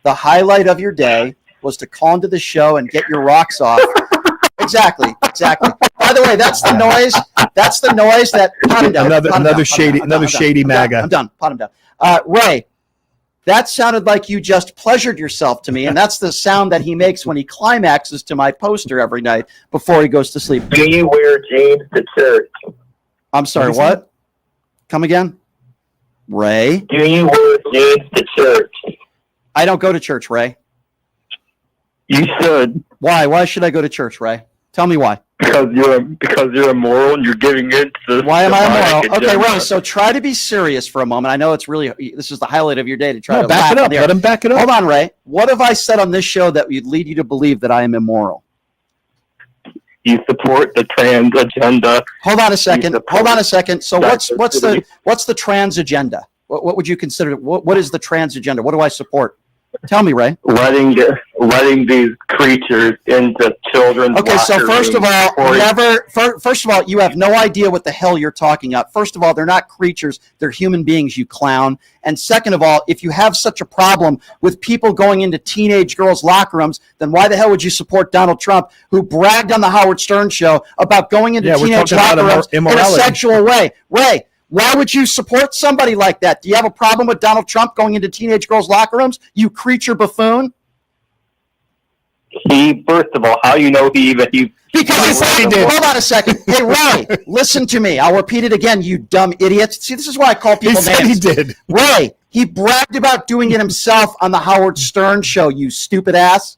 the highlight of your day was to call into the show and get your rocks off. Exactly. By the way, that's the noise. That's the noise that another shady MAGA. I'm done. Pot him down. Ray, that sounded like you just pleasured yourself to me, and that's the sound that he makes when he climaxes to my poster every night before he goes to sleep. Do you wear jeans to church? I'm sorry, what? Come again? Ray? Do you wear jeans to church? I don't go to church, Ray. You should. Why? Why should I go to church, Ray? Tell me why. Because you're immoral and you're giving in to the Why am I immoral? Okay, Ray, so try to be serious for a moment. I know it's really, this is the highlight of your day to try to back it up. Let him back it up. Hold on, Ray. What have I said on this show that would lead you to believe that I am immoral? You support the trans agenda. Hold on a second. So what's the trans agenda? What would you consider? What is the trans agenda? What do I support? Tell me, Ray. Letting these creatures into children's. Okay, so first of all, you have no idea what the hell you're talking about. First of all, they're not creatures; they're human beings, you clown. And second of all, if you have such a problem with people going into teenage girls' locker rooms, then why the hell would you support Donald Trump, who bragged on the Howard Stern show about going into teenage locker rooms in a sexual way? Ray, why would you support somebody like that? Do you have a problem with Donald Trump going into teenage girls' locker rooms? You creature buffoon. First of all, how you know he because he did. Hold on a second. Hey, Ray, listen to me. I'll repeat it again, you dumb idiot. See, this is why I call people names. He did. Ray, he bragged about doing it himself on the Howard Stern show, you stupid ass.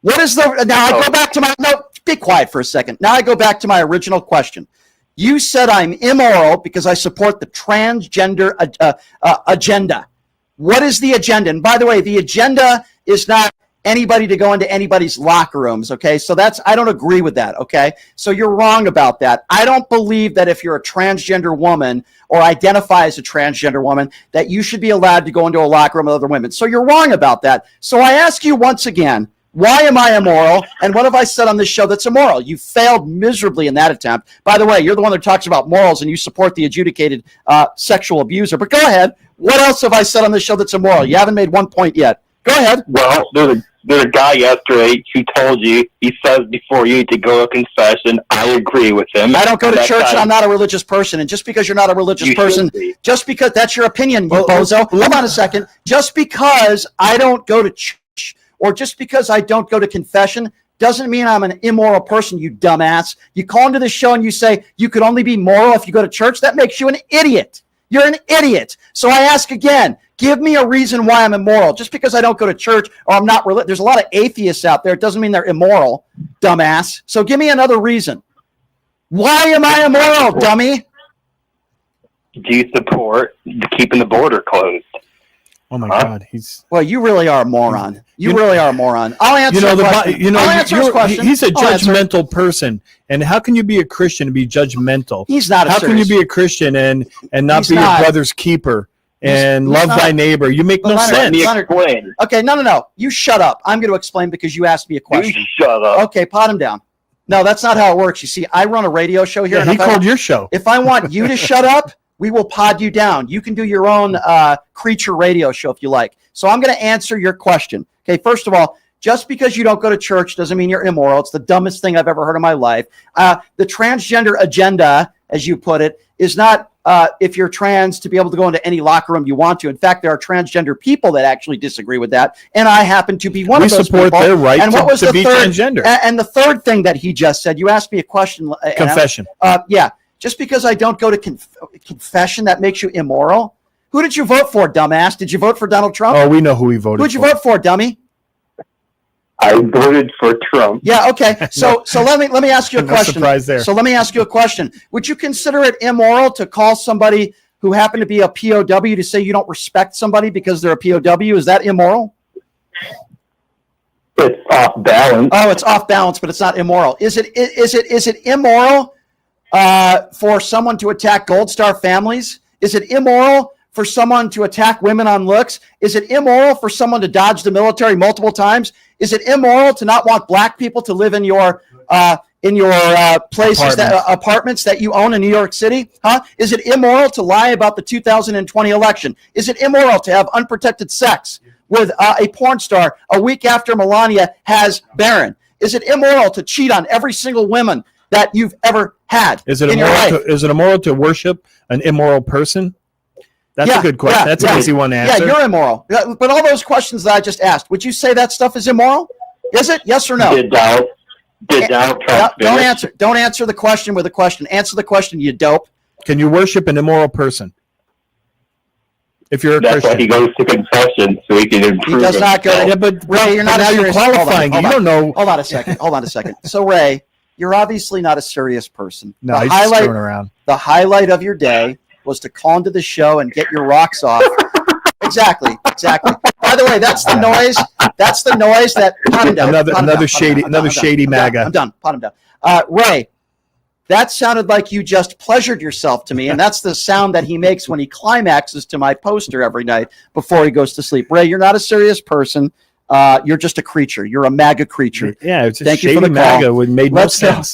What is the... Now, I go back to my... No, be quiet for a second. Now I go back to my original question. You said I'm immoral because I support the transgender agenda. What is the agenda? And by the way, the agenda is not anybody to go into anybody's locker rooms, okay? So I don't agree with that, okay? So you're wrong about that. I don't believe that if you're a transgender woman or identify as a transgender woman, that you should be allowed to go into a locker room with other women. So you're wrong about that. So I ask you once again, why am I immoral? And what have I said on this show that's immoral? You failed miserably in that attempt. By the way, you're the one that talks about morals and you support the adjudicated sexual abuser. But go ahead. What else have I said on this show that's immoral? You haven't made one point yet. Go ahead. Well, there's a guy yesterday who told you, he says before you need to go to confession. I agree with him. I don't go to church and I'm not a religious person. And just because you're not a religious person, just because that's your opinion, you bozo. Hold on a second. Just because I don't go to church, or just because I don't go to confession doesn't mean I'm an immoral person, you dumbass. You call into the show and you say you could only be moral if you go to church. That makes you an idiot. You're an idiot. So I ask again, give me a reason why I'm immoral. Just because I don't go to church or I'm not religious. There's a lot of atheists out there. It doesn't mean they're immoral, dumbass. So give me another reason. Why am I immoral, dummy? Do you support keeping the border closed? Oh my God, well. You really are a moron. You really are a moron. I'll answer. I'll answer his question. He's a judgmental person, and how can you be a Christian and be judgmental? He's not. How can you be a Christian and not be your brother's keeper and love thy neighbor? You make no sense. Okay, no. You shut up. I'm going to explain because you asked me a question. You shut up. Okay, pot him down. No, that's not how it works. You see, I run a radio show here. Yeah, he called your show. If I want you to shut up, we will pod you down. You can do your own creature radio show if you like. So I'm going to answer your question. Okay, first of all, just because you don't go to church doesn't mean you're immoral. It's the dumbest thing I've ever heard in my life. The transgender agenda, as you put it, is not if you're trans to be able to go into any locker room you want to. In fact, there are transgender people that actually disagree with that, and I happen to be one of those people. We support their right to be transgender. And the third thing that he just said, you asked me a question. Confession. Yeah. Just because I don't go to confession, that makes you immoral? Who did you vote for, dumbass? Did you vote for Donald Trump? Oh, we know who he voted for. Who did you vote for, dummy? I voted for Trump. Yeah, okay. So let me ask you a question. Surprise there. So let me ask you a question. Would you consider it immoral to call somebody who happened to be a POW to say you don't respect somebody because they're a POW? Is that immoral? It's off balance. Oh, it's off balance, but it's not immoral. Is it immoral for someone to attack Gold Star families? Is it immoral for someone to attack women on looks? Is it immoral for someone to dodge the military multiple times? Is it immoral to not want black people to live in your in your places apartments that you own in New York City? Huh? Is it immoral to lie about the 2020 election? Is it immoral to have unprotected sex with a porn star a week after Melania has Barron? Is it immoral to cheat on every single woman that you've ever had? Is it immoral to worship an immoral person? That's a good question. That's an easy one to answer. Yeah, you're immoral. But all those questions that I just asked, would you say that stuff is immoral? Is it? Yes or no? Did Donald Trump Don't answer the question with a question. Answer the question, you dope. Can you worship an immoral person? If you're a That's Christian. why he goes to confession so he can improve. He does not go. Yeah, but Ray, you're not now serious. you're qualifying. You don't know. Hold on a second. So Ray, you're obviously not a serious person. No, he's just throwing around. The highlight of your day was to call into the show and get your rocks off. Exactly. By the way, that's the noise. That's the noise that pot him down. Another shady MAGA. I'm done. Pot him down. Ray, that sounded like you just pleasured yourself to me, and that's the sound that he makes when he climaxes to my poster every night before he goes to sleep. Ray, you're not a serious person. You're just a creature. You're a MAGA creature. Yeah, it's Thank shady you for the MAGA call. made no sense.